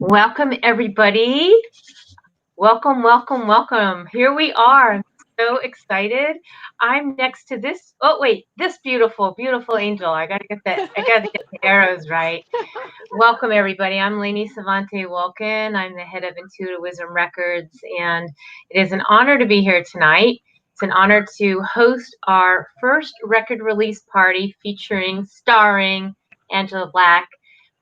Welcome, everybody. Welcome, welcome, welcome. Here we are. I'm so excited. I'm next to this. Oh, wait, this beautiful, beautiful angel. I gotta get the arrows right. Welcome, everybody. I'm Lainey Savante Wilkin. I'm the head of Intuitive Wisdom Records, and it is an honor to be here tonight. It's an honor to host our first record release party starring Angela Black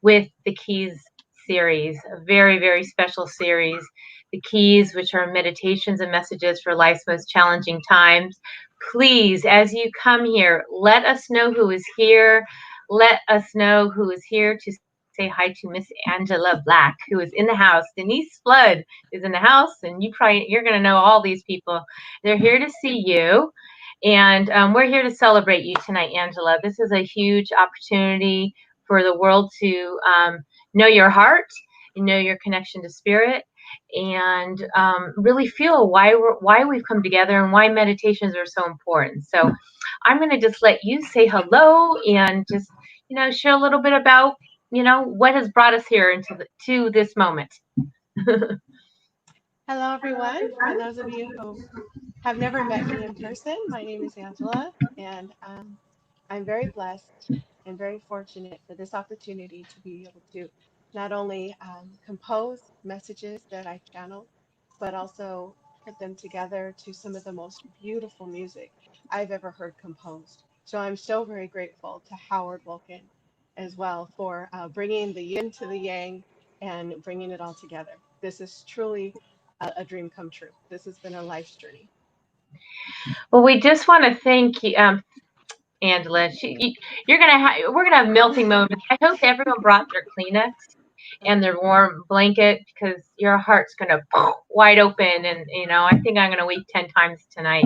with the Keys series, a very, very special series. The Keys, which are meditations and messages for life's most challenging times. Please, as you come here, let us know who is here. Let us know who is here to say hi to Miss Angela Black, who is in the house. Denise Flood is in the house, and you're going to know all these people. They're here to see you, and we're here to celebrate you tonight, Angela. This is a huge opportunity for the world to know your heart, and know your connection to spirit, and really feel why we've come together and why meditations are so important. So I'm going to just let you say hello and just share a little bit about what has brought us here to this moment. Hello, everyone. For those of you who have never met me in person, my name is Angela, and I'm very blessed and very fortunate for this opportunity to be able to not only compose messages that I channel, but also put them together to some of the most beautiful music I've ever heard composed. So I'm so very grateful to Howard Wilkin as well for bringing the yin to the yang and bringing it all together. This is truly a dream come true. This has been a life's journey. Well, we just want to thank you, Angela. We're gonna have melting moments. I hope everyone brought their Kleenex and their warm blanket because your heart's gonna wide open, and I think I'm gonna weep 10 times tonight.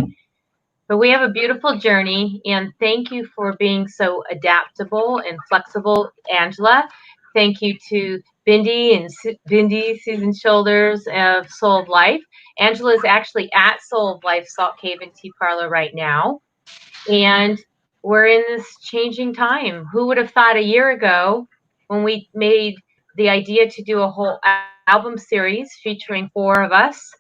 But we have a beautiful journey, and thank you for being so adaptable and flexible, Angela. Thank you to Bindi, Susan Shoulders of Soul of Life. Angela is actually at Soul of Life Salt Cave and Tea Parlor right now, and we're in this changing time. Who would have thought a year ago when we made the idea to do a whole album series featuring four of us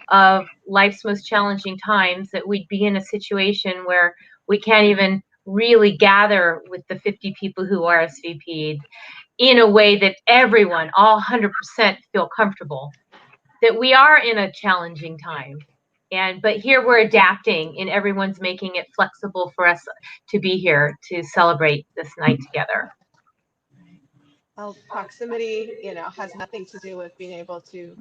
of life's most challenging times that we'd be in a situation where we can't even really gather with the 50 people who RSVP'd in a way that everyone, all 100%, feel comfortable, that we are in a challenging time. But here we're adapting and everyone's making it flexible for us to be here to celebrate this night together. Well, proximity, has nothing to do with being able to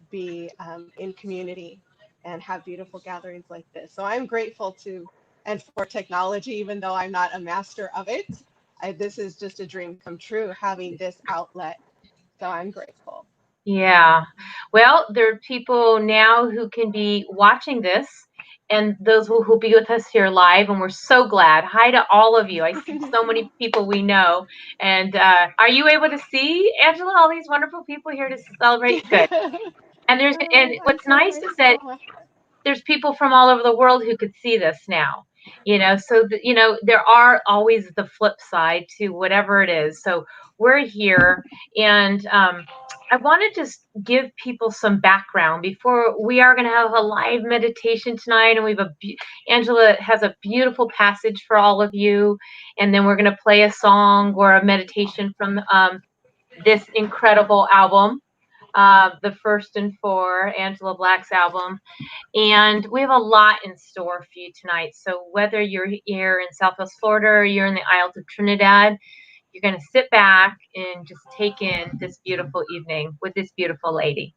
be in community and have beautiful gatherings like this. So I'm grateful to and for technology, even though I'm not a master of it. This is just a dream come true having this outlet. So I'm grateful. Yeah. Well, there are people now who can be watching this, and those who'll be with us here live, and we're so glad. Hi to all of you. I see so many people we know. And are you able to see, Angela, all these wonderful people here to celebrate? Good. And I'm what's so nice is that grateful. there's people from all over the world who could see this now. So there are always the flip side to whatever it is. So we're here, and I want to just give people some background before we are going to have a live meditation tonight, and Angela has a beautiful passage for all of you, and then we're going to play a song or a meditation from this incredible album, the First and Four, Angela Black's album. And we have a lot in store for you tonight. So whether you're here in Southwest Florida or you're in the Isles of Trinidad, you're going to sit back and just take in this beautiful evening with this beautiful lady.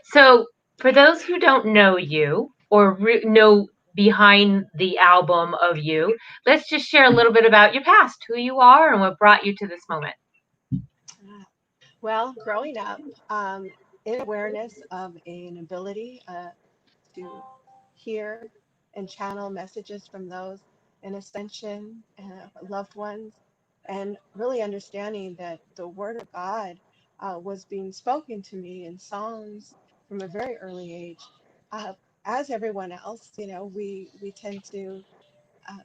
So for those who don't know you or know behind the album of you, let's just share a little bit about your past, who you are, and what brought you to this moment. Well, growing up, in awareness of an ability to hear and channel messages from those in ascension, loved ones, and really understanding that the Word of God was being spoken to me in songs from a very early age. Uh, as everyone else, we tend to uh,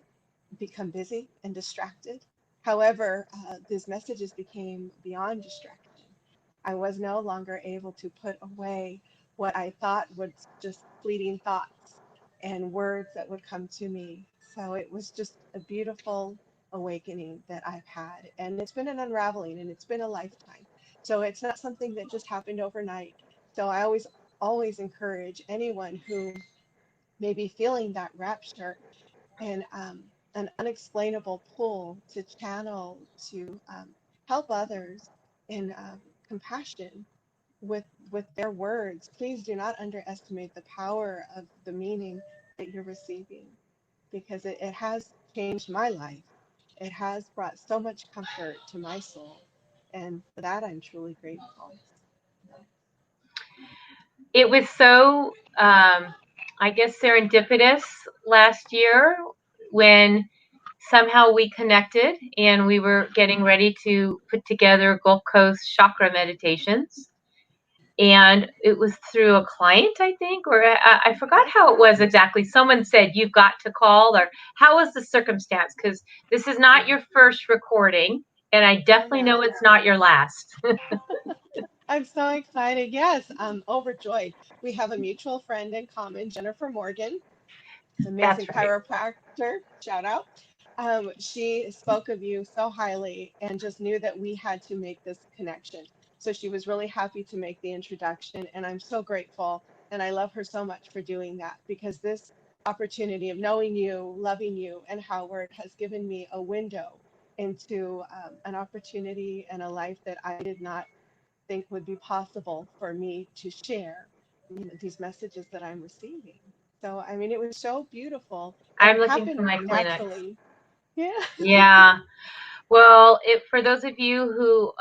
become busy and distracted. However, these messages became beyond distraction. I was no longer able to put away what I thought was just fleeting thoughts and words that would come to me. So it was just a beautiful awakening that I've had. And it's been an unraveling and it's been a lifetime. So it's not something that just happened overnight. So I always encourage anyone who may be feeling that rapture and an unexplainable pull to channel to help others in compassion with their words. Please do not underestimate the power of the meaning that you're receiving because it has changed my life. It has brought so much comfort to my soul, and for that I'm truly grateful. It was so, I guess, serendipitous last year when somehow we connected and we were getting ready to put together Gulf Coast chakra meditations. And it was through a client, I think, or I forgot how it was exactly. Someone said, you've got to call, or how was the circumstance? Because this is not Yeah. your first recording, and I Oh definitely no. know it's not your last. I'm so excited. Yes, I'm overjoyed. We have a mutual friend in common, Jennifer Morgan, amazing That's right. chiropractor, shout out. She spoke of you so highly and just knew that we had to make this connection. So she was really happy to make the introduction, and I'm so grateful. And I love her so much for doing that because this opportunity of knowing you, loving you, and Howard has given me a window into an opportunity and a life that I did not think would be possible for me to share, these messages that I'm receiving. So, I mean, it was so beautiful and I'm it looking for happened my Kleenex. naturally. Yeah. Yeah. Well, for those of you who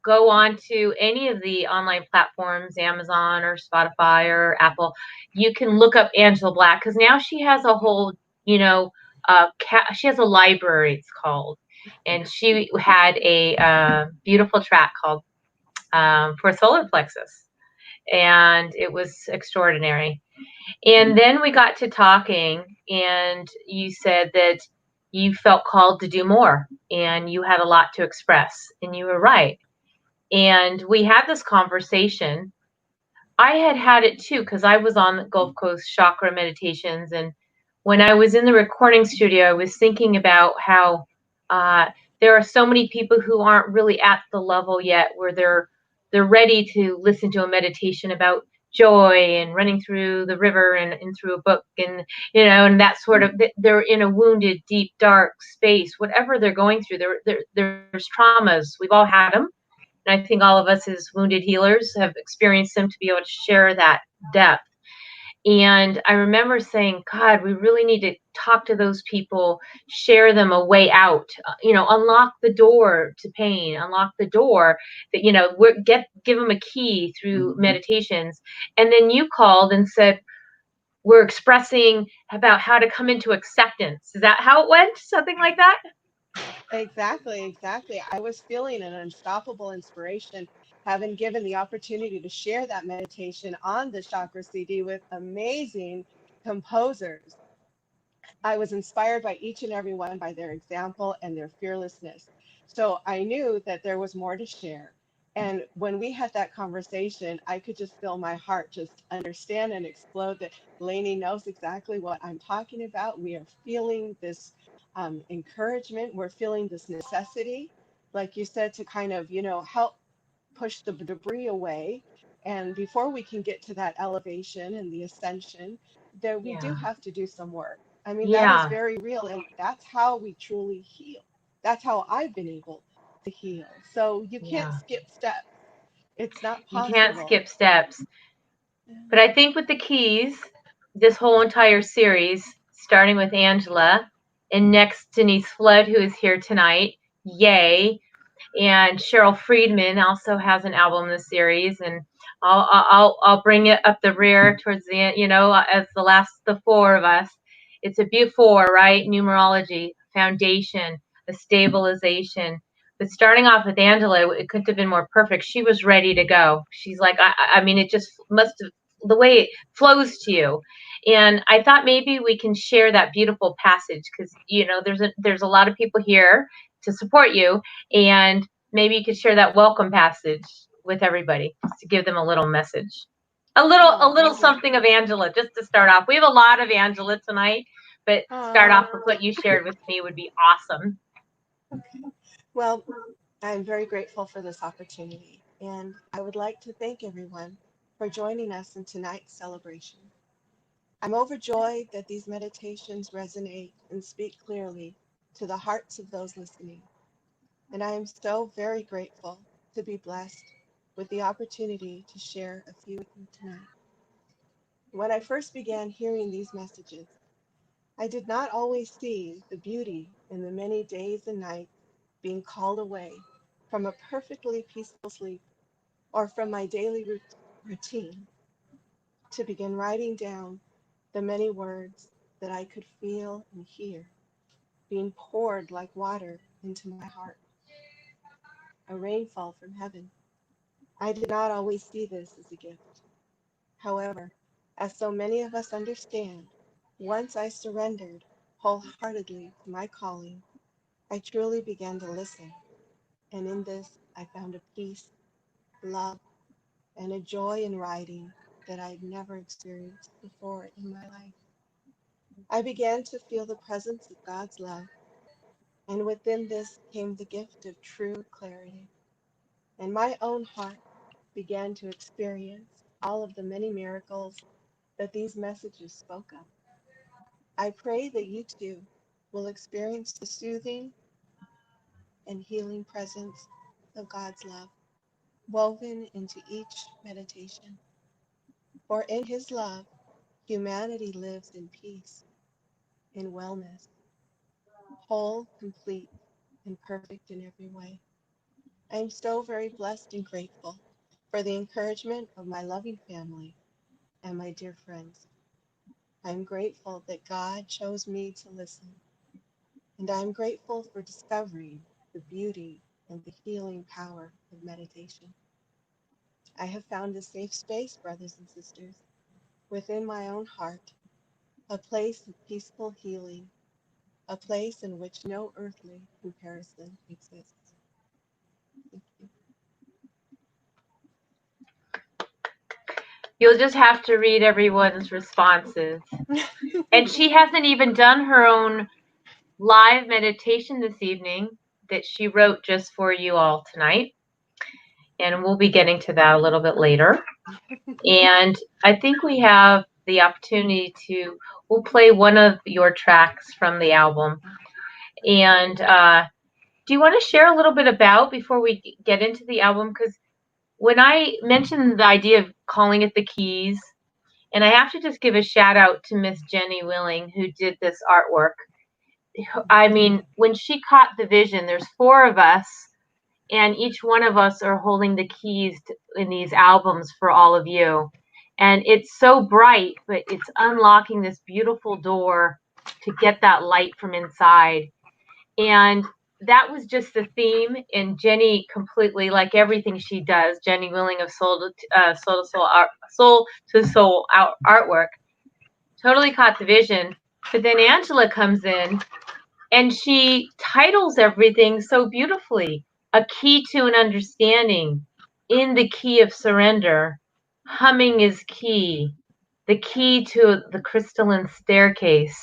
go on to any of the online platforms, Amazon or Spotify or Apple, you can look up Angela Black because now she has a whole, she has a library, it's called. And she had a beautiful track called For Solar Plexus. And it was extraordinary. And then we got to talking, and you said that you felt called to do more and you had a lot to express, and you were right. And we had this conversation. I had it too because I was on the Gulf Coast chakra meditations. And when I was in the recording studio, I was thinking about how uh, there are so many people who aren't really at the level yet where they're ready to listen to a meditation about joy and running through the river and through a book, and and that sort of, they're in a wounded, deep, dark space. Whatever they're going through, there's traumas. We've all had them, and I think all of us as wounded healers have experienced them, to be able to share that depth. And I remember saying, God, we really need to talk to those people, share them a way out, unlock the door to pain, unlock the door that, give them a key through meditations. And then you called and said, we're expressing about how to come into acceptance. Is that how it went? Something like that? Exactly, exactly. I was feeling an unstoppable inspiration, having given the opportunity to share that meditation on the Chakra CD with amazing composers. I was inspired by each and every one by their example and their fearlessness. So I knew that there was more to share. And when we had that conversation, I could just feel my heart just understand and explode that Lainey knows exactly what I'm talking about. We are feeling this encouragement. We're feeling this necessity, like you said, to kind of, help push the debris away. And before we can get to that elevation and the ascension, there we do Yeah. have to do some work. I mean, that is Yeah. very real, and that's how we truly heal. That's how I've been able to heal. So you can't Yeah. skip steps. It's not You can't possible. skip steps. But I think with the keys, this whole entire series, starting with Angela, and next Denise Flood, who is here tonight, yay, and Cheryl Friedman also has an album in the series, and I'll bring it up the rear towards the end, as the four of us. It's a four, right? Numerology, foundation, a stabilization. But starting off with Angela, it couldn't have been more perfect. She was ready to go. She's like, I mean, it just must have, the way it flows to you. And I thought maybe we can share that beautiful passage because there's a lot of people here to support you, and maybe you could share that welcome passage with everybody, just to give them a little message, a Oh, little something of Angela, just to start off. We have a lot of Angela tonight, but start oh, off with what you shared with me would be awesome. okay. Well, I'm very grateful for this opportunity, and I would like to thank everyone for joining us in tonight's celebration. I'm overjoyed that these meditations resonate and speak clearly to the hearts of those listening, and I am so very grateful to be blessed with the opportunity to share a few with you tonight. When I first began hearing these messages, I did not always see the beauty in the many days and nights being called away from a perfectly peaceful sleep or from my daily routine to begin writing down the many words that I could feel and hear being poured like water into my heart, a rainfall from heaven. I did not always see this as a gift. However, as so many of us understand, once I surrendered wholeheartedly to my calling, I truly began to listen, and in this I found a peace, love, and a joy in writing that I'd never experienced before in my life. I began to feel the presence of God's love, and within this came the gift of true clarity, and my own heart began to experience all of the many miracles that these messages spoke of. I pray that you too will experience the soothing and healing presence of God's love woven into each meditation. For in His love, humanity lives in peace, in wellness, whole, complete, and perfect in every way. I am so very blessed and grateful for the encouragement of my loving family and my dear friends. I am grateful that God chose me to listen, and I am grateful for discovering the beauty and the healing power of meditation. I have found a safe space, brothers and sisters, within my own heart, a place of peaceful healing, a place in which no earthly comparison exists. Thank You'll just have to read everyone's responses. And you. she hasn't even done her own live meditation this evening that she wrote just for you all tonight. And we'll be getting to that a little bit later. And I think we have the opportunity we'll play one of your tracks from the album. And do you want to share a little bit about before we get into the album? Because when I mentioned the idea of calling it the Keys, and I have to just give a shout out to Miss Jenny Willing, who did this artwork. I mean, when she caught the vision, there's four of us, and each one of us are holding the keys in these albums for all of you. And it's so bright, but it's unlocking this beautiful door to get that light from inside. And that was just the theme. And Jenny completely, like everything she does, Jenny Willing of Soul to Soul artwork, totally caught the vision. But then Angela comes in and she titles everything so beautifully. A key to an understanding, in the key of surrender. Humming is key. The key to the crystalline staircase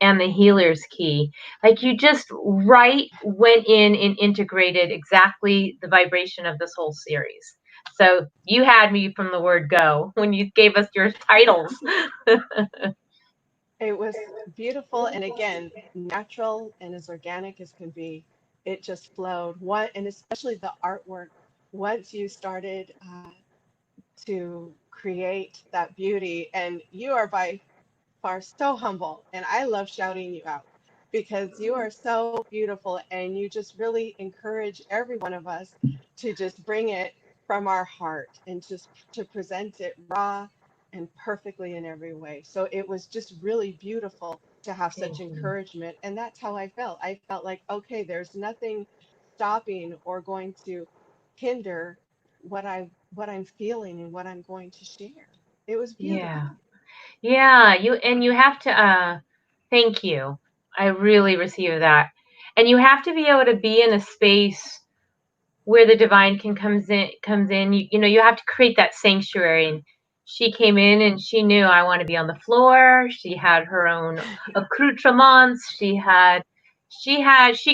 and the healer's key. Like you just went in and integrated exactly the vibration of this whole series. So you had me from the word go when you gave us your titles. It was beautiful and again, natural and as organic as can be. It just flowed. One, and especially the artwork. Once you started to create that beauty, and you are by far so humble, and I love shouting you out because you are so beautiful and you just really encourage every one of us to just bring it from our heart and just to present it raw and perfectly in every way. So it was just really beautiful to have such Thank you. encouragement. And that's how I felt. I felt like, okay, there's nothing stopping or going to hinder what I'm feeling and what I'm going to share. It was Yeah. beautiful. Yeah, you have to thank you. I really receive that. And you have to be able to be in a space where the divine can comes in. You have to create that sanctuary. And she came in and she knew, I want to be on the floor. She had her own accoutrements. She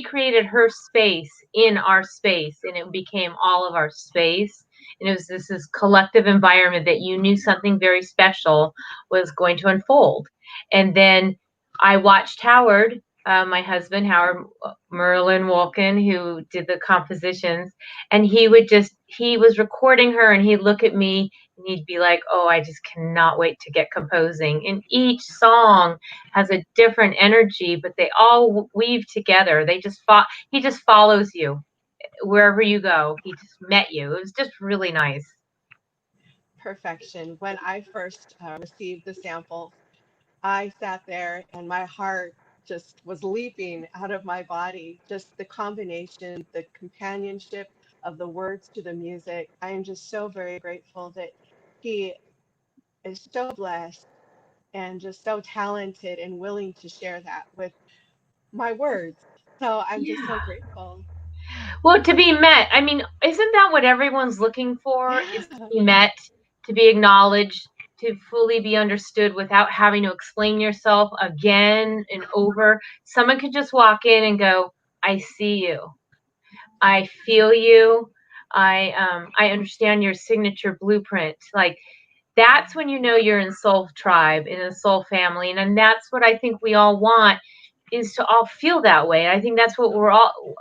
created her space in our space, and it became all of our space. And it was this collective environment that you knew something very special was going to unfold. And then I watched Howard, my husband, Howard Merlin Walken, who did the compositions, and he was recording her, and he'd look at me and he'd be like, "Oh, I just cannot wait to get composing." And each song has a different energy, but they all weave together. He just follows you wherever you go. He just met you. It was just really nice. Perfection. When I first received the samples, I sat there and my heart just was leaping out of my body. Just the combination, the companionship of the words to the music. I am just so very grateful that he is so blessed and just so talented and willing to share that with my words. So I'm just so Yeah. grateful. Well, to be met, I mean, isn't that what everyone's looking for? Is to Yeah. be met, to be acknowledged, to fully be understood without having to explain yourself again and over. Someone could just walk in and go, "I see you. I feel you. I understand your signature blueprint." Like, that's when you know you're in soul tribe, in a soul family. And that's what I think we all want, is to all feel that way. I think that's what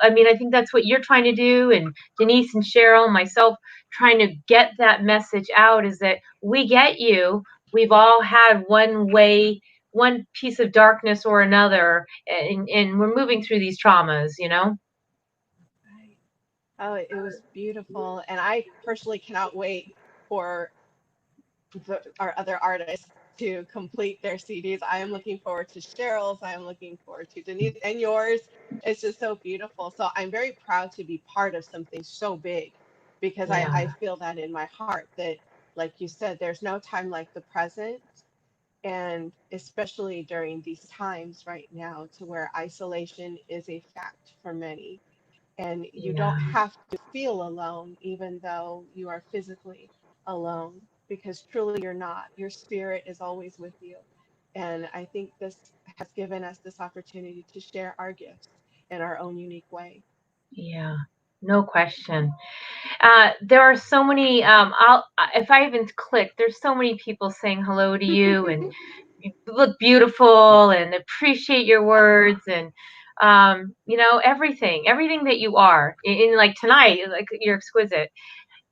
I think that's what you're trying to do. And Denise and Cheryl and myself trying to get that message out, is that we get you. We've all had one piece of darkness or another, and we're moving through these traumas. Right. Oh, it was beautiful. And I personally cannot wait for our other artists to complete their CDs. I am looking forward to Cheryl's. I am looking forward to Denise and yours. It's just so beautiful. So I'm very proud to be part of something so big because I Yeah. feel that in my heart that, like you said, there's no time like the present. And especially during these times right now, to where isolation is a fact for many and you don't Yeah. have to feel alone, even though you are physically alone, because truly you're not. Your spirit is always with you. And I think this has given us this opportunity to share our gifts in our own unique way. Yeah. No question. There are so many. If I even click, there's so many people saying hello to you, and you look beautiful, and appreciate your words, and everything that you are. In like tonight, like, you're exquisite.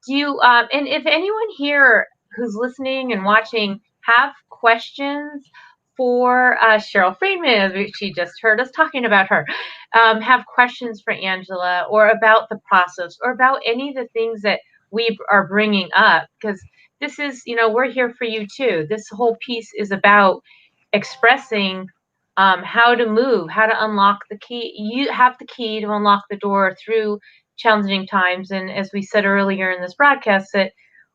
Do you and if anyone here who's listening and watching have questions for Cheryl Friedman, as she just heard us talking about her, have questions for Angela, or about the process, or about any of the things that we are bringing up, because this is, we're here for you too. This whole piece is about expressing how to move, how to unlock the key. You have the key to unlock the door through challenging times. And as we said earlier in this broadcast, that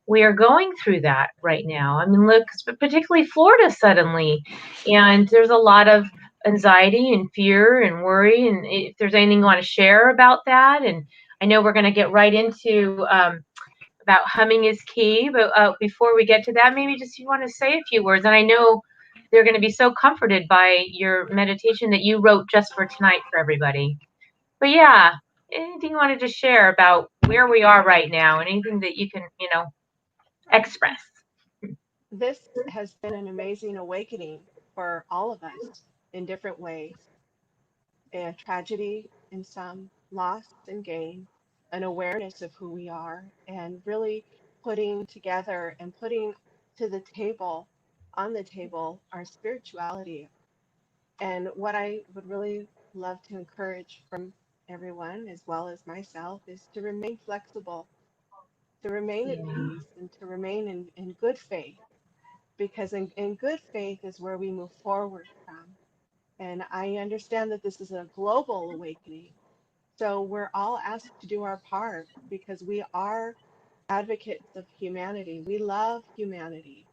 we are going through that right now. I mean, look, particularly Florida suddenly, and there's a lot of anxiety and fear and worry. And if there's anything you want to share about that, and I know we're going to get right into about humming is key. But before we get to that, maybe just you want to say a few words. And I know they're going to be so comforted by your meditation that you wrote just for tonight for everybody. But yeah, anything you wanted to share about where we are right now, and anything that you can, express. This has been an amazing awakening for all of us in different ways. A tragedy in some, loss and gain, an awareness of who we are, and really putting together and putting to the table, on the table, our spirituality. And what I would really love to encourage from everyone, as well as myself, is to remain flexible, to remain at Yeah, peace, and to remain in good faith, because in good faith is where we move forward from. And I understand that this is a global awakening. So we're all asked to do our part because we are advocates of humanity. We love humanity.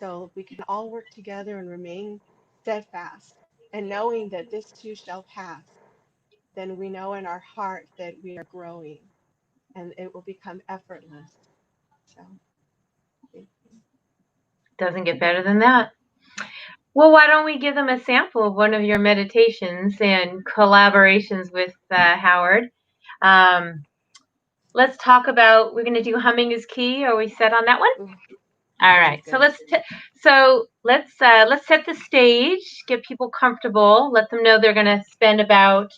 So if we can all work together and remain steadfast and knowing that this too shall pass, then we know in our heart that we are growing. and it will become effortless. So, thank you. Doesn't get better than that. Well, why don't we give them a sample of one of your meditations and collaborations with Howard? Um, let's talk about. We're going to do humming is key. Are we set on that one? Ooh, All sounds right. good. Let's set the stage. Get people comfortable. Let them know they're going to spend about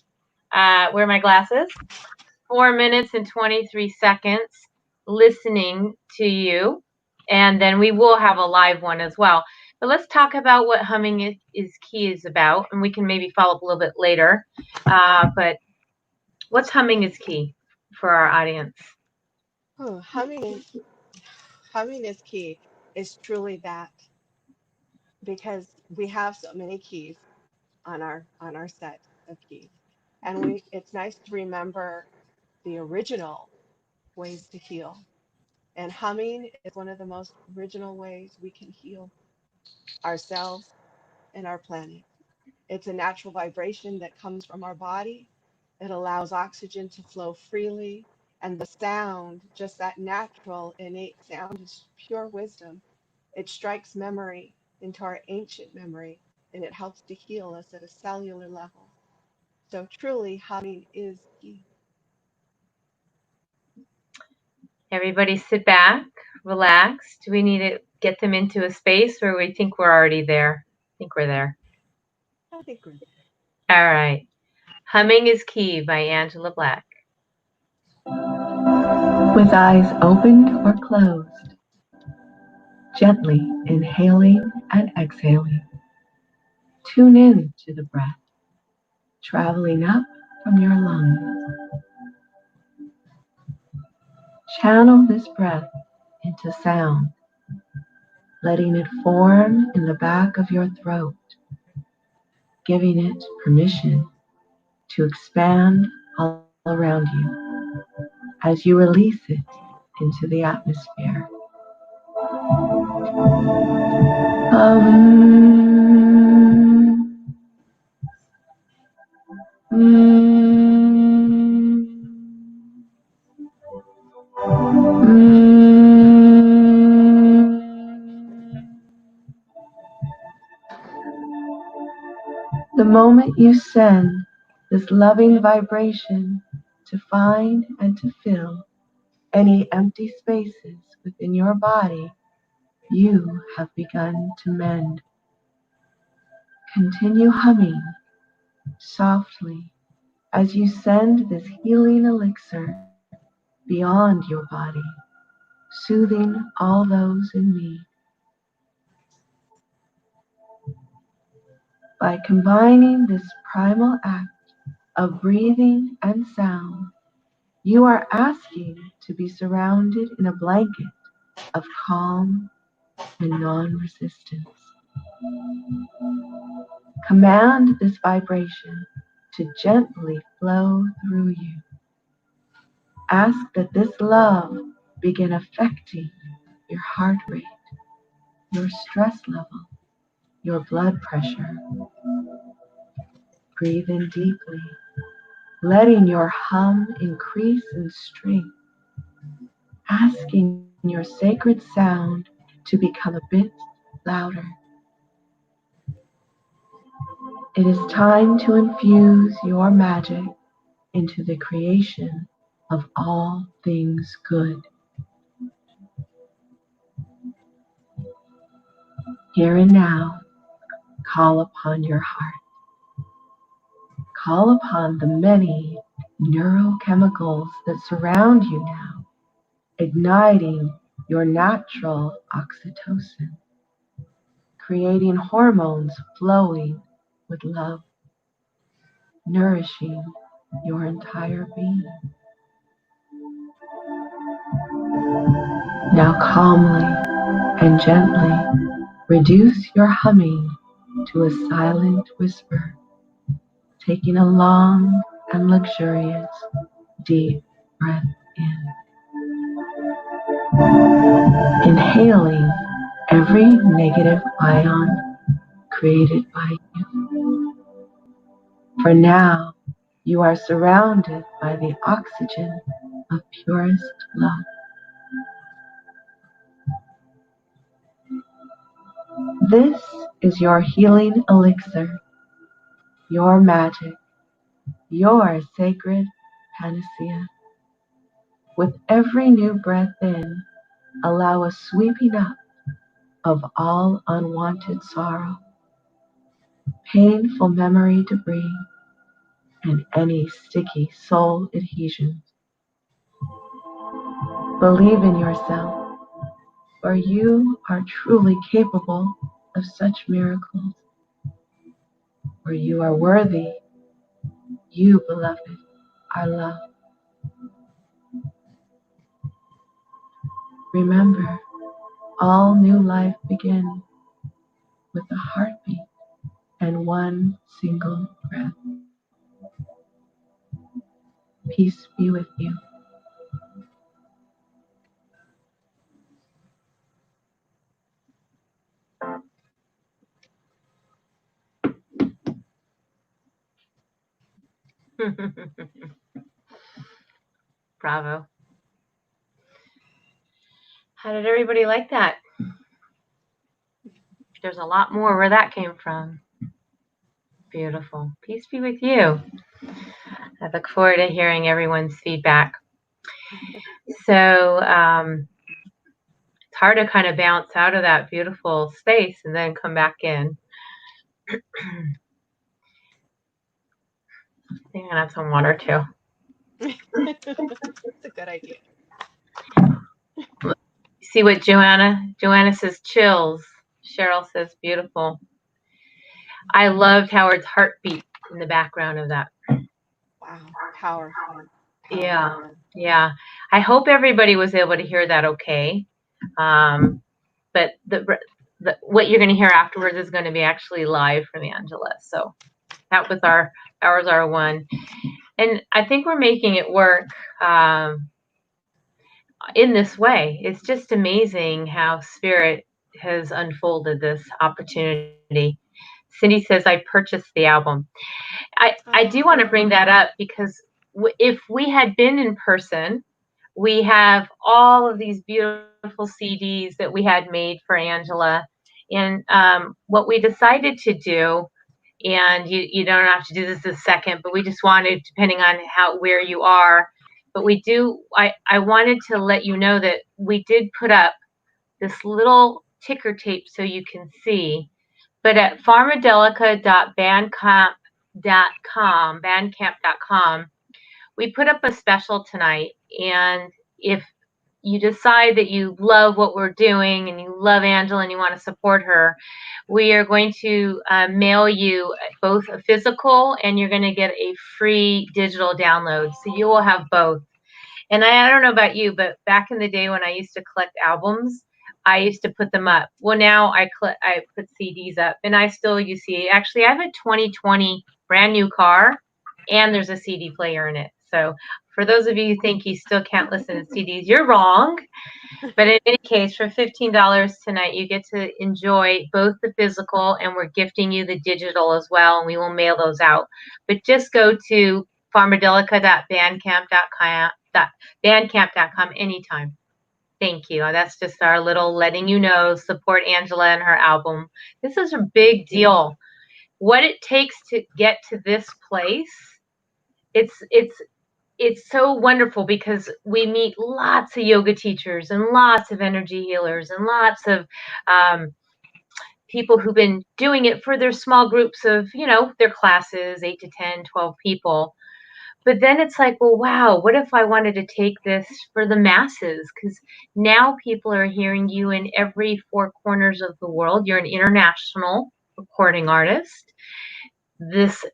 where are my glasses? 4 minutes and 23 seconds listening to you. And then we will have a live one as well. But let's talk about what humming is key is about. And we can maybe follow up a little bit later. But what's humming is key for our audience? Oh, humming is key. Is truly that because we have so many keys on our set of keys, and we it's nice to remember the original ways to heal. And humming is one of the most original ways we can heal ourselves and our planet. It's a natural vibration that comes from our body. It allows oxygen to flow freely. And the sound, just that natural, innate sound, is pure wisdom. It strikes memory into our ancient memory, and it helps to heal us at a cellular level. So truly, humming is key. Everybody sit back, relax. Do we need to get them into a space where we think we're already there? I think we're there. I think we're All right. Humming is Key by Angela Black. With eyes opened or closed, gently inhaling and exhaling, tune in to the breath traveling up from your lungs. Channel this breath into sound, letting it form in the back of your throat, giving it permission to expand all around you as you release it into the atmosphere. Um, mm, The moment you send this loving vibration to find and to fill any empty spaces within your body, you have begun to mend. Continue humming softly as you send this healing elixir beyond your body, soothing all those in need. By combining this primal act of breathing and sound, you are asking to be surrounded in a blanket of calm and non-resistance. Command this vibration to gently flow through you. Ask that this love begin affecting your heart rate, your stress level, your blood pressure. Breathe in deeply, letting your hum increase in strength, asking your sacred sound to become a bit louder. It is time to infuse your magic into the creation of all things good. Here and now, call upon your heart. Call upon the many neurochemicals that surround you now, igniting your natural oxytocin, creating hormones flowing with love, nourishing your entire being. Now calmly and gently reduce your humming to a silent whisper, taking a long and luxurious deep breath in, inhaling every negative ion created by you. For now, you are surrounded by the oxygen of purest love. This is your healing elixir, your magic, your sacred panacea. With every new breath in, allow a sweeping up of all unwanted sorrow, painful memory debris, and any sticky soul adhesions. Believe in yourself, for you are truly capable of such miracles, for you are worthy, you, beloved, are loved. Remember, all new life begins with a heartbeat and one single breath. Peace be with you. Bravo. How did everybody like that? There's a lot more where that came from. Beautiful. Peace be with you. I look forward to hearing everyone's feedback. So it's hard to kind of bounce out of that beautiful space and then come back in. I think I'm gonna have some water too. It's a good idea. See what Joanna says, chills. Cheryl says, beautiful. I loved Howard's heartbeat in the background of that. Wow, powerful, Yeah, powerful. yeah. I hope everybody was able to hear that okay. But what you're going to hear afterwards is going to be actually live from Angela. So that was our one. And I think we're making it work in this way. It's just amazing how Spirit has unfolded this opportunity. Cindy says, I purchased the album. I do want to Oh, bring that up because if we had been in person, we have all of these beautiful CDs that we had made for Angela. And what we decided to do, and you don't have to do this a second, but we just wanted, depending on where you are, but I wanted to let you know that we did put up this little ticker tape so you can see. But at bandcamp.com, we put up a special tonight. And if you decide that you love what we're doing and you love Angela and you want to support her, we are going to mail you both a physical and you're going to get a free digital download. So you will have both. And I don't know about you, but back in the day when I used to collect albums, I used to put them up. Well, now I put CDs up, and I still use CD. Actually, I have a 2020 brand new car, and there's a CD player in it. So for those of you who think you still can't listen to CDs, you're wrong. But in any case, for $15 tonight, you get to enjoy both the physical, and we're gifting you the digital as well, and we will mail those out. But just go to farmadelica.bandcamp.com anytime. Thank you. That's just our little letting you know, support Angela and her album. This is a big deal. What it takes to get to this place, it's so wonderful because we meet lots of yoga teachers and lots of energy healers and lots of people who've been doing it for their small groups of, their classes, 8 to 10, 12 people. But then it's like, well, wow, what if I wanted to take this for the masses? Because now people are hearing you in every four corners of the world. You're an international recording artist. This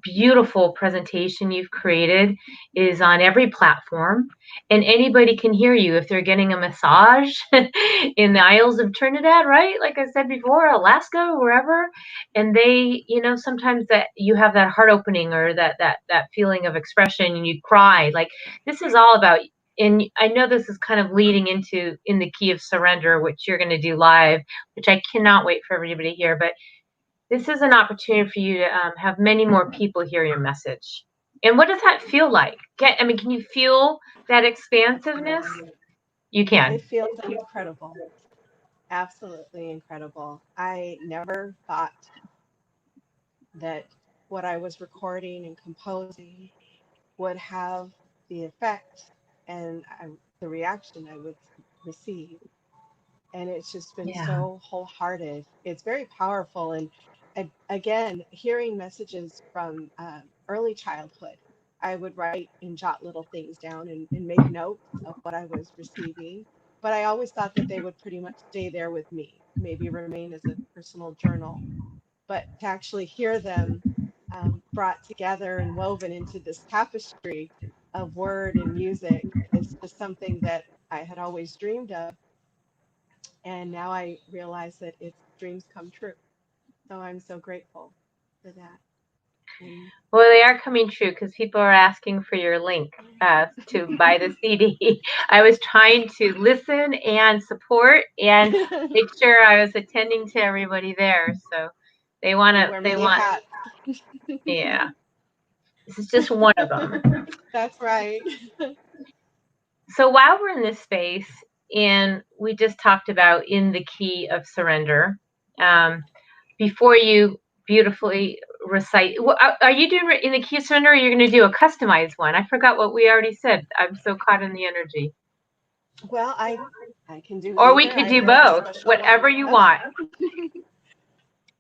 beautiful presentation you've created is on every platform, and anybody can hear you if they're getting a massage in the Isles of Trinidad, right? Like I said before, Alaska, wherever. And they, sometimes that you have that heart opening or that feeling of expression and you cry. Like, this is all about, and I know this is kind of leading into in the key of surrender, which you're going to do live, which I cannot wait for everybody to hear. But this is an opportunity for you to have many more people hear your message. And what does that feel like? I mean, can you feel that expansiveness? You can. It feels incredible, absolutely incredible. I never thought that what I was recording and composing would have the effect and the reaction I would receive. And it's just been Yeah. so wholehearted. It's very powerful. And again, hearing messages from early childhood, I would write and jot little things down and make notes of what I was receiving. But I always thought that they would pretty much stay there with me, maybe remain as a personal journal. But to actually hear them brought together and woven into this tapestry of word and music is just something that I had always dreamed of, and now I realize that it's dreams come true. So I'm so grateful for that. And Well, they are coming true because people are asking for your link to buy the CD. I was trying to listen and support and make sure I was attending to everybody there. So they want you to, wear they many want, hats. yeah, this is just one of them. That's right. So while we're in this space, and we just talked about in the key of surrender, um, before you beautifully recite, are you doing it in the key of surrender, or you're going to do a customized one? I forgot what we already said. I'm so caught in the energy. Well, I can do Or we either. could I do wrote a both, special one. whatever you Okay. want.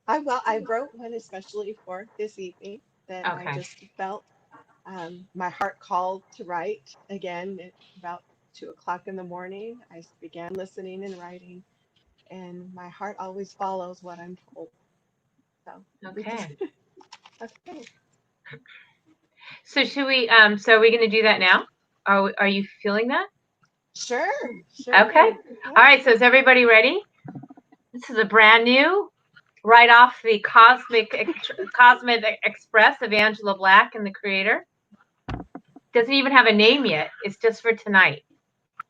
I wrote one especially for this evening that I Okay. just felt my heart called to write again at about 2 o'clock in the morning. I began listening and writing, and my heart always follows what I'm told. So we just Okay. okay. So should we? So are we going to do that now? Are you feeling that? Sure, Okay. sure. All Yeah. right. So is everybody ready? This is a brand new, right off the Cosmic Express of Angela Black and the Creator. Doesn't even have a name yet. It's just for tonight.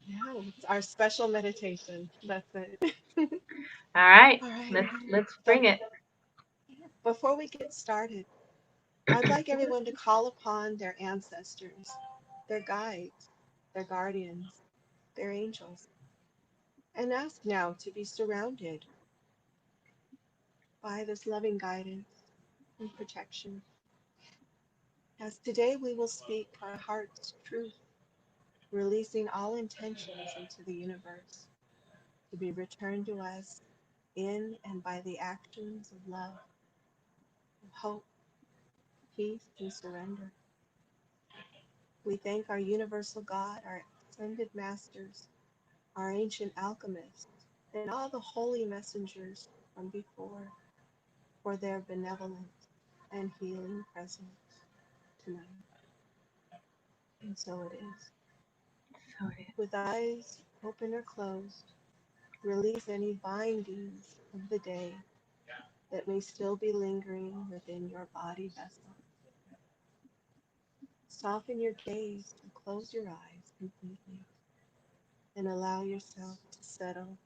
Yeah, it's our special meditation. That's it. All right. All right. Let's So bring it. before we get started, I'd like everyone to call upon their ancestors, their guides, their guardians, their angels, and ask now to be surrounded by this loving guidance and protection. As today we will speak our heart's truth, releasing all intentions into the universe to be returned to us in and by the actions of love, of hope, peace, and surrender. We thank our universal God, our ascended masters, our ancient alchemists, and all the holy messengers from before for their benevolent and healing presence tonight. And so it is. So With eyes open or closed, release any bindings of the day that may still be lingering within your body vessel. Soften your gaze or close your eyes completely and allow yourself to settle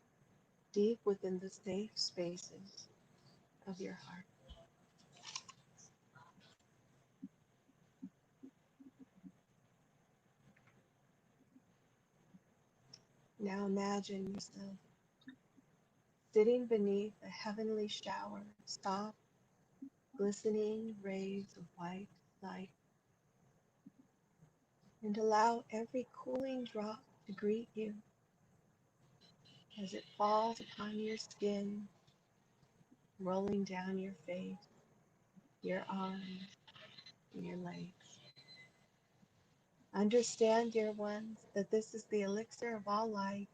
deep within the safe spaces of your heart. Now imagine yourself sitting beneath a heavenly shower, soft, glistening rays of white light, and allow every cooling drop to greet you as it falls upon your skin, rolling down your face, your arms, and your legs. Understand, dear ones, that this is the elixir of all life,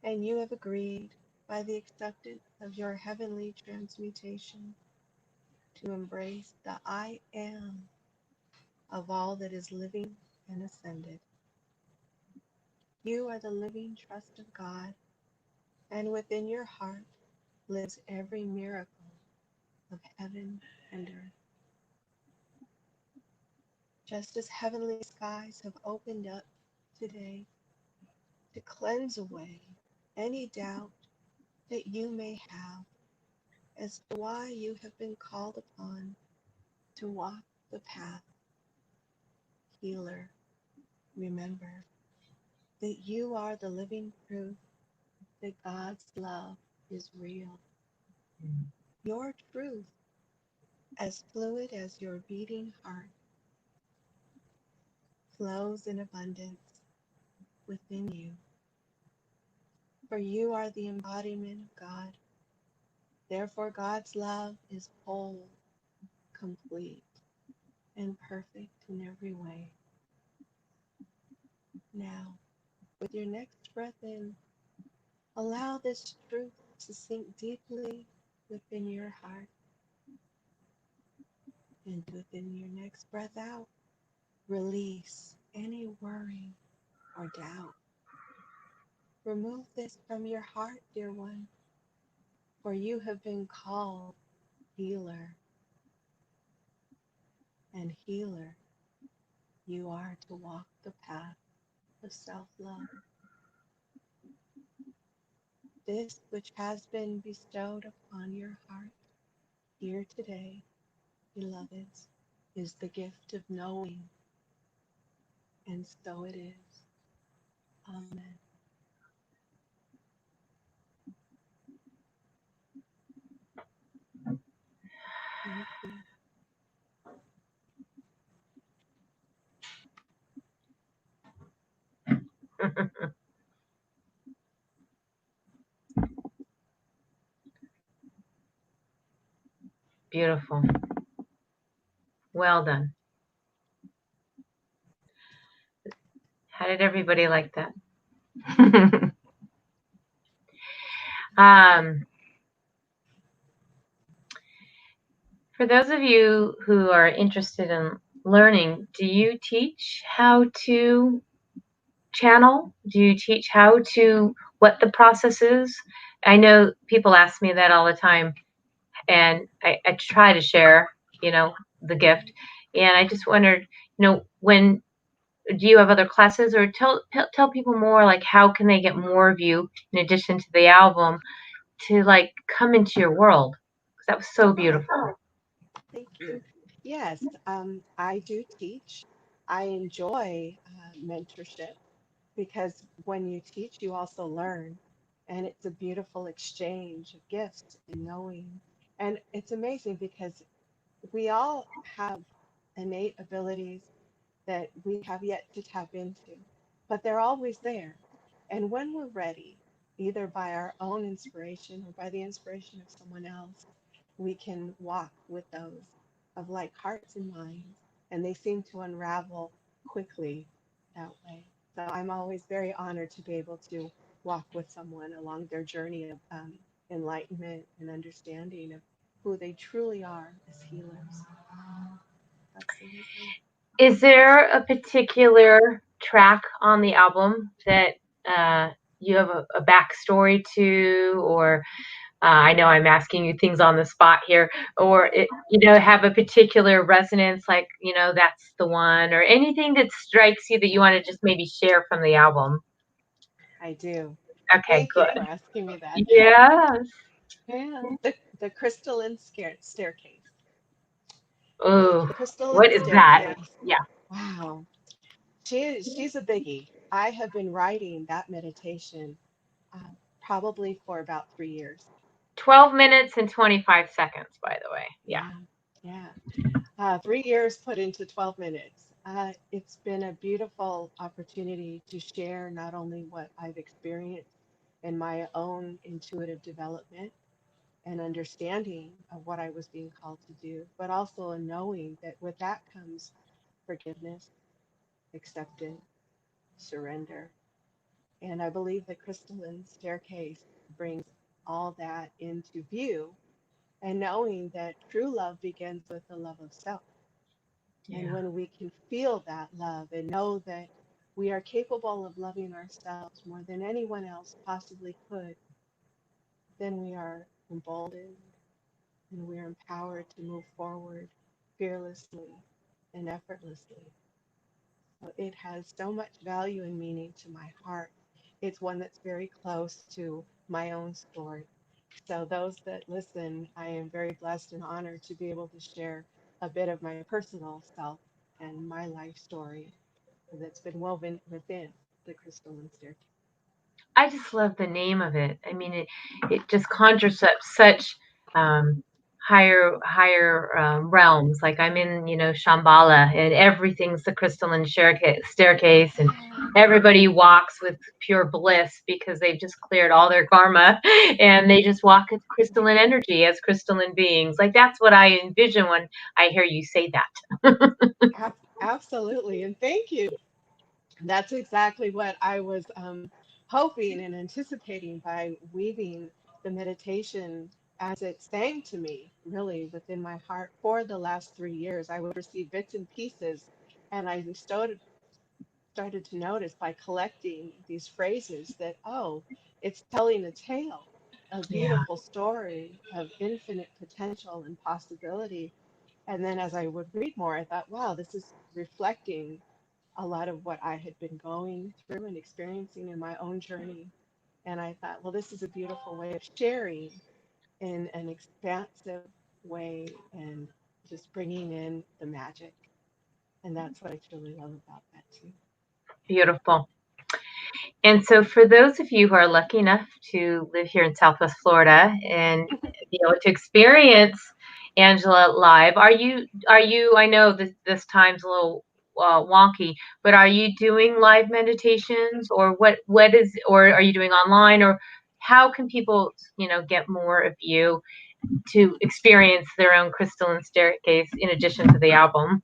and you have agreed, by the acceptance of your heavenly transmutation, to embrace the I am of all that is living and ascended. You are the living trust of God, and within your heart lives every miracle of heaven and earth. Just as heavenly skies have opened up today to cleanse away any doubt that you may have as to why you have been called upon to walk the path healer, remember that you are the living proof that God's love is real. Your truth, as fluid as your beating heart, flows in abundance within you. For you are the embodiment of God. Therefore, God's love is whole, complete, and perfect in every way. Now, with your next breath in, allow this truth to sink deeply within your heart. And within your next breath out, release any worry or doubt. Remove this from your heart, dear one, for you have been called healer, and healer you are to walk the path of self-love. This which has been bestowed upon your heart here today, beloveds, is the gift of knowing, and so it is. Amen. Thank you. Beautiful. Well done. How did everybody like that? um, for those of you who are interested in learning, do you teach how to channel? Do you teach how to, what the process is? I know people ask me that all the time, and I try to share, the gift. And I just wondered, when do you have other classes, or tell people more, like how can they get more of you in addition to the album to like come into your world? Because that was so beautiful. Thank you. Yes, I do teach. I enjoy mentorship because when you teach, you also learn. And it's a beautiful exchange of gifts and knowing. And it's amazing because we all have innate abilities that we have yet to tap into, but they're always there. And when we're ready, either by our own inspiration or by the inspiration of someone else, we can walk with those of like hearts and minds, and they seem to unravel quickly that way. So I'm always very honored to be able to walk with someone along their journey of enlightenment and understanding of who they truly are as healers. Absolutely. Is there a particular track on the album that you have a backstory to, or I know I'm asking you things on the spot here, or have a particular resonance, like that's the one, or anything that strikes you that you want to just maybe share from the album? I do. Okay, Thank you for good. asking me that. Yes. Yeah, the crystalline staircase. Oh, The crystalline what is that? staircase. Yeah. Wow. She's a biggie. I have been writing that meditation probably for about 3 years. 12 minutes and 25 seconds, by the way. Yeah. Yeah, yeah. 3 years put into 12 minutes. It's been a beautiful opportunity to share not only what I've experienced in my own intuitive development and understanding of what I was being called to do, but also a knowing that with that comes forgiveness, acceptance, surrender. And I believe the crystalline staircase brings all that into view, and knowing that true love begins with the love of self. And Yeah. when we can feel that love and know that we are capable of loving ourselves more than anyone else possibly could, then we are emboldened and we are empowered to move forward fearlessly and effortlessly. So it has so much value and meaning to my heart. It's one that's very close to my own story. So, those that listen, I am very blessed and honored to be able to share a bit of my personal self and my life story that's been woven within the crystalline staircase. I just love the name of it. I mean, it just conjures up such um, higher realms. Like I'm in, Shambhala, and everything's the crystalline staircase, and everybody walks with pure bliss because they've just cleared all their karma, and they just walk with crystalline energy as crystalline beings. Like that's what I envision when I hear you say that. Absolutely, and thank you. That's exactly what I was hoping and anticipating by weaving the meditation as it sang to me, really within my heart for the last 3 years. I would receive bits and pieces, and I started to notice by collecting these phrases that, oh, it's telling a tale, a Yeah, beautiful story of infinite potential and possibility. And then as I would read more, I thought, wow, this is reflecting a lot of what I had been going through and experiencing in my own journey. And I thought, well, this is a beautiful way of sharing in an expansive way and just bringing in the magic. And that's what I truly love about that too. beautiful. And so, for those of you who are lucky enough to live here in Southwest Florida and be able to experience Angela live, are you? I know this time's a little wonky, but are you doing live meditations, or what is, or are you doing online, or how can people, get more of you to experience their own crystalline staircase in addition to the album?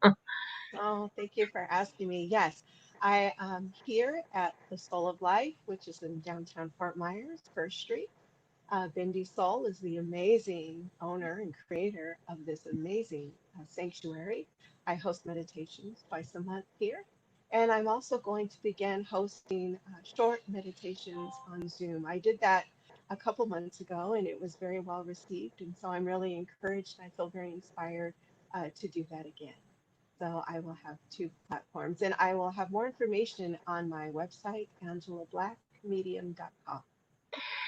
Oh, thank you for asking me. Yes, I am here at the Soul of Life, which is in downtown Fort Myers, First Street. Bindi Soul is the amazing owner and creator of this amazing sanctuary. I host meditations twice a month here. And I'm also going to begin hosting short meditations on Zoom. I did that a couple months ago and it was very well received. And so I'm really encouraged. I feel very inspired to do that again. So I will have two platforms and I will have more information on my website, angelablackmedium.com.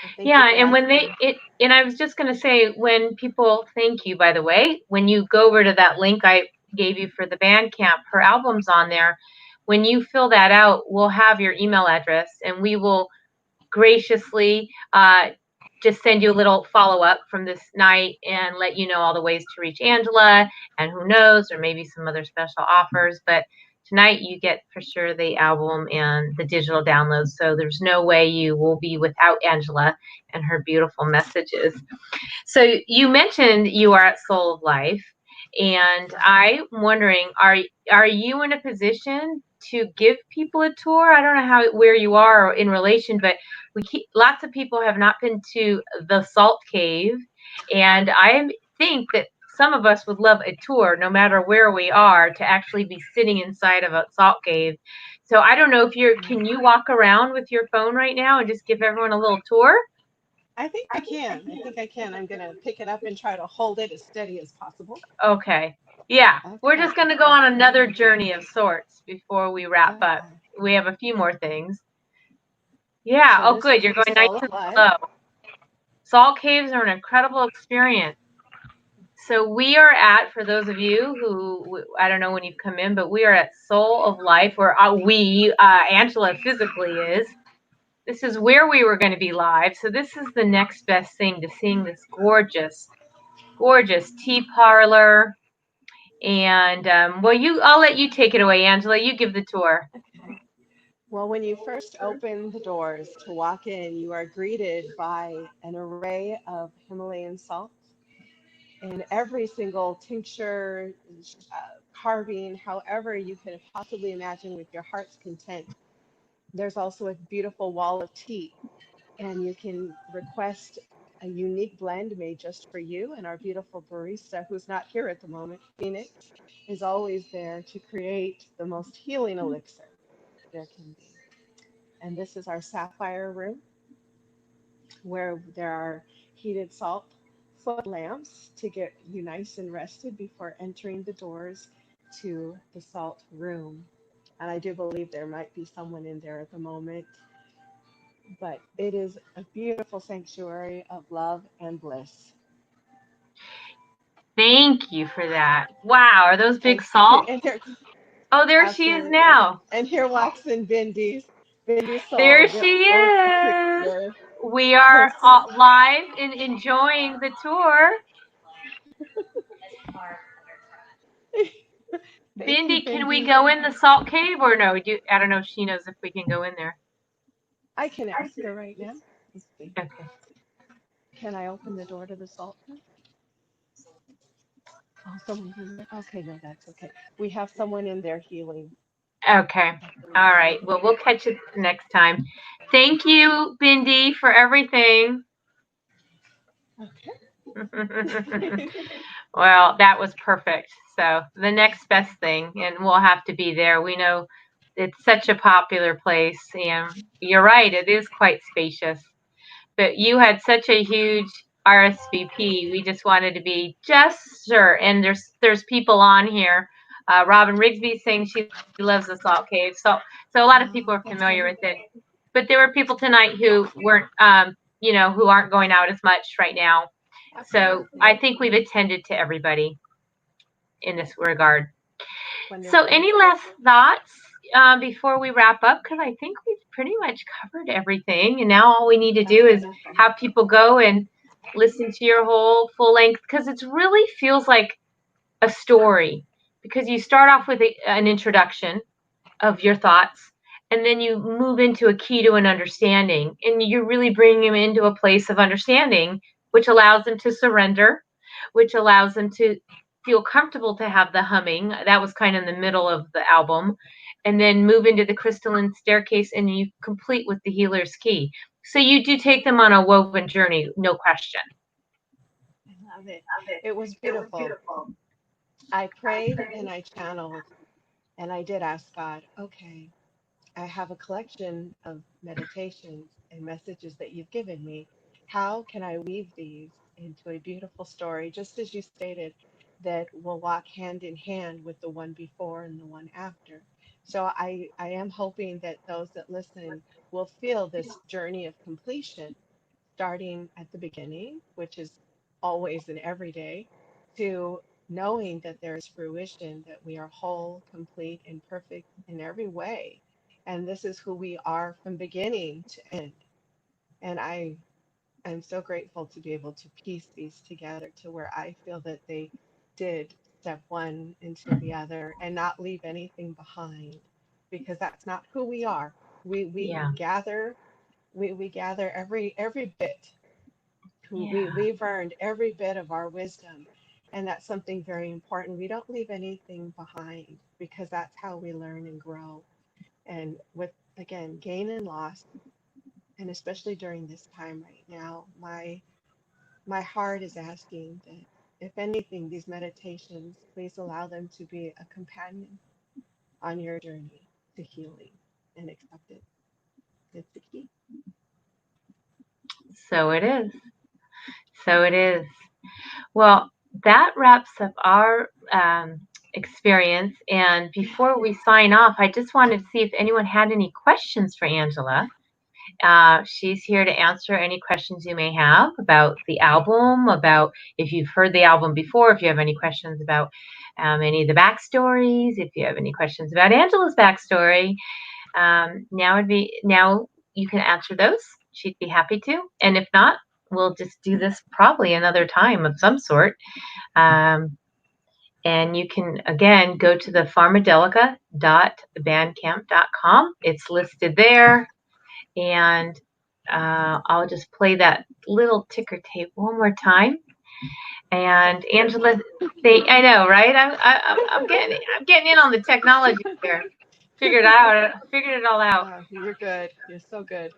So thank you Yeah, for and when asking. and I was just going to say, when people, thank you, by the way, when you go over to that link I gave you for the Bandcamp, her album's on there. When you fill that out, we'll have your email address, and we will graciously just send you a little follow up from this night and let you know all the ways to reach Angela, and who knows, or maybe some other special offers. But tonight you get for sure the album and the digital downloads. So there's no way you will be without Angela and her beautiful messages. So you mentioned you are at Soul of Life, and I'm wondering, are you in a position to give people a tour? I don't know where you are in relation, but lots of people have not been to the Salt Cave, and I think that some of us would love a tour, no matter where we are, to actually be sitting inside of a salt cave. So I don't know if can you walk around with your phone right now and just give everyone a little tour? I think I can. I think I can. I'm going to pick it up and try to hold it as steady as possible. Okay. Yeah. We're Okay. just going to go on another journey of sorts before we wrap up. Okay. We have a few more things. Yeah. So Oh, this good. is You're the going nice soul of and life. slow. Salt caves are an incredible experience. So we are at, for those of you who, I don't know when you've come in, but we are at Soul of Life, where Angela physically is. This is where we were going to be live. So this is the next best thing to seeing this gorgeous tea parlor. And I'll let you take it away, Angela. You give the tour. Okay. Well, when you first open the doors to walk in, you are greeted by an array of Himalayan salts in every single tincture, carving, however you could possibly imagine with your heart's content. There's also a beautiful wall of tea, and you can request a unique blend made just for you. And our beautiful barista, who's not here at the moment, Phoenix, is always there to create the most healing elixir there can be. And this is our sapphire room where there are heated salt foot lamps to get you nice and rested before entering the doors to the salt room. And I do believe there might be someone in there at the moment, but it is a beautiful sanctuary of love and bliss. Thank you for that. Wow, are those big And salts? and there, Oh, there she is Absolutely. now. And here walks in Bindy's There soul, she the old is. creator. We are So live and enjoying the tour. thank you, Bindi, can we Bindi. go in the salt cave or no? I don't know if she knows if we can go in there. I can ask her right now. Let's see. Okay. Can I open the door to the salt room? Oh, someone's in there. Okay, no, that's okay. We have someone in there healing Okay. at the All moment. right. Well, we'll catch it next time. Thank you, Bindi, for everything. Okay. Well, that was perfect. So the next best thing, and we'll have to be there. We know it's such a popular place, and you're right, it is quite spacious. But you had such a huge RSVP. We just wanted to be just sure. And there's people on here. Robin Rigsby saying she loves the Salt Cave. So a lot of people are Oh, familiar that's with it. wonderful. But there were people tonight who weren't, who aren't going out as much right now. So Absolutely. I think we've attended to everybody in this regard. So, Wonderful. any last thoughts before we wrap up? Because I think we've pretty much covered everything, and now all we need to That's do is wonderful. have people go and listen to your whole full length. Because it really feels like a story. Because you start off with an introduction of your thoughts, and then you move into a key to an understanding, and you really bring them into a place of understanding, which allows them to surrender, which allows them to feel comfortable to have the humming. That was kind of in the middle of the album. And then move into the crystalline staircase, and you complete with the healer's key. So you do take them on a woven journey, no question. I love it. It was beautiful. I prayed and I channeled and I did ask God, okay, I have a collection of meditations and messages that you've given me. How can I weave these into a beautiful story, just as you stated, that will walk hand in hand with the one before and the one after? So I am hoping that those that listen will feel this journey of completion, starting at the beginning, which is always and every day, to knowing that there is fruition, that we are whole, complete, and perfect in every way. And this is who we are from beginning to end. And I'm so grateful to be able to piece these together to where I feel that they did step one into the other and not leave anything behind, because that's not who we are. We Yeah. gather we gather every bit. Yeah. We've earned every bit of our wisdom, and that's something very important. We don't leave anything behind, because that's how we learn and grow. And with, again, gain and loss, and especially during this time right now, my heart is asking that, if anything, these meditations, please allow them to be a companion on your journey to healing and acceptance. It's the key. So it is. So it is. Well, that wraps up our experience. And before we sign off, I just wanted to see if anyone had any questions for Angela. She's here to answer any questions you may have about the album, about if you've heard the album before, if you have any questions about any of the backstories, if you have any questions about Angela's backstory. Now you can answer those. She'd be happy to. And if not, we'll just do this probably another time of some sort. Um, and you can, again, go to the pharmadelica.bandcamp.com. It's listed there. And I'll just play that little ticker tape one more time. And Angela, I know, right? I'm getting in on the technology here. Figured it all out. Oh, you're good. You're so good.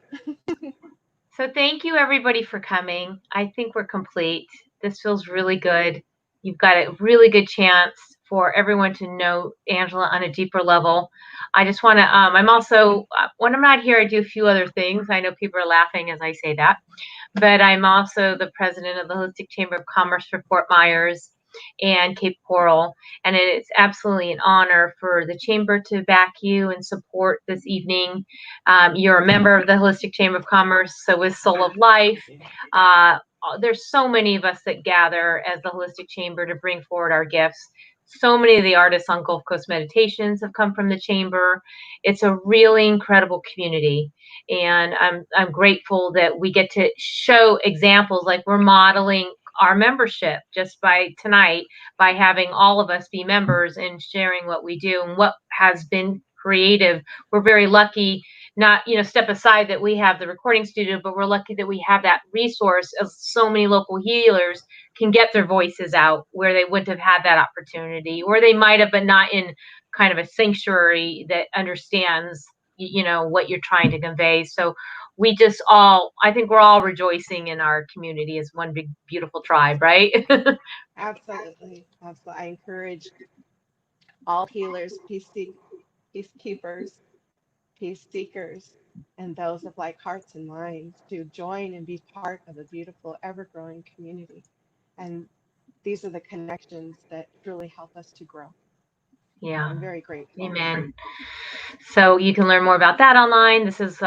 So thank you everybody for coming. I think we're complete. This feels really good. You've got a really good chance for everyone to know Angela on a deeper level. I just want to, I'm also, when I'm not here, I do a few other things. I know people are laughing as I say that, but I'm also the president of the Holistic Chamber of Commerce for Fort Myers and Cape Coral. And it's absolutely an honor for the chamber to back you and support this evening. You're a member of the Holistic Chamber of Commerce, so is Soul of Life. Thank you. Uh, there's so many of us that gather as the Holistic Chamber to bring forward our gifts. So many of the artists on Gulf Coast Meditations have come from the chamber. It's a really incredible community, and I'm grateful that we get to show examples, like we're modeling our membership just by tonight, by having all of us be members and sharing what we do and what has been creative. We're very lucky, not, step aside that we have the recording studio, but we're lucky that we have that resource of so many local healers can get their voices out where they wouldn't have had that opportunity, or they might have, but not in kind of a sanctuary that understands, what you're trying to convey. So we just all, I think we're all rejoicing in our community as one big, beautiful tribe, right? Absolutely. Absolutely. I encourage all healers, peacekeepers, peace seekers, and those of like hearts and minds to join and be part of a beautiful, ever growing community. And these are the connections that truly help us to grow. Yeah. I'm very grateful. Amen. So you can learn more about that online. This is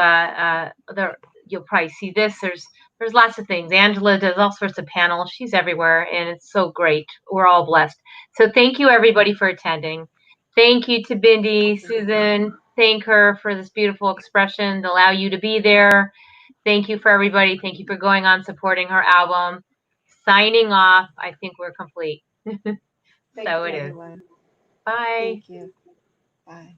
you'll probably see this. There's lots of things. Angela does all sorts of panels. She's everywhere, and it's so great. We're all blessed. So thank you everybody for attending. Thank you to Bindi, Absolutely. Susan. Thank her for this beautiful expression to allow you to be there. Thank you for everybody. Thank you for going on supporting her album. Signing off. I think we're complete. Thank So you, it is. everyone. Bye. Thank you. Bye.